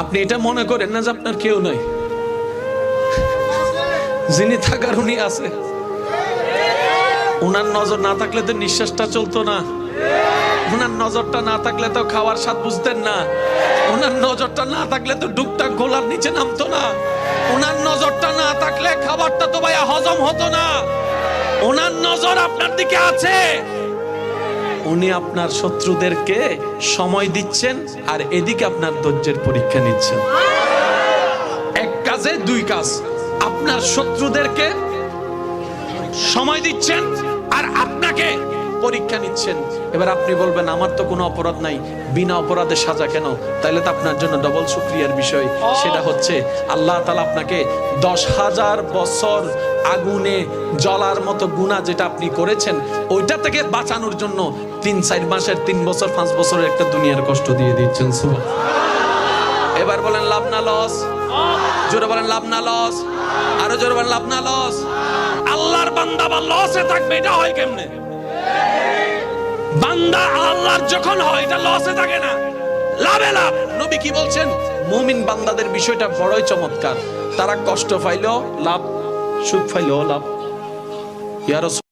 আপনি এটা মনে করেন না যে আপনার কেউ নাই, যিনি থাকার উনি আছে। উনার নজর না থাকলে তো নিঃশ্বাসটা চলতো না, উনার নজরটা না থাকলে তো খাওয়ার স্বাদ বুঝতেন না, উনার নজরটা না থাকলে তো ডুবটা গোলার নিচে নামতো না, উনার নজরটা না থাকলে খাবারটা তো ভাইয়া হজম হতো না। উনার নজর আপনার দিকে আছে। উনি আপনার শত্রুদেরকে সময় দিচ্ছেন আর এদিকে আপনার ধৈর্যের পরীক্ষা নিচ্ছেন। এক কাজে দুই কাজ, আপনার শত্রুদেরকে সময় দিচ্ছেন আর আপনাকে পরীক্ষা নিচ্ছেন। এবার আপনি বলবেন আমার তো কোনো অপরাধ নাই, বিনা অপরাধে সাজা কেন? তাহলে তো আপনার জন্য ডবল শুকরিয়ার বিষয়। সেটা হচ্ছে আল্লাহ তাআলা আপনাকে 10,000 বছর আগুনে জ্বলার মতো গুনাহ যেটা আপনি করেছেন ওইটা থেকে বাঁচানোর জন্য 3-4 মাসের 3 বছর 5 বছরের একটা দুনিয়ার কষ্ট দিয়ে দিচ্ছেন। সুবহানাল্লাহ। এবার বলেন লাভ না লস? জোরে বলেন লাভ না লস? আরো জোরে বলেন লাভ না লস? আল্লাহর বান্দা বা লসে থাকবে, এটা হয় কেমনে? বান্দা আল্লাহর যখন হয় এটা লসে থাকে না, লাভে লাভ। নবী কি বলছেন? মুমিন বান্দাদের বিষয়টা বড়ই চমৎকার। তারা কষ্ট পাইলো লাভ, সুখ পাইলো লাভ। ইয়া রাসূল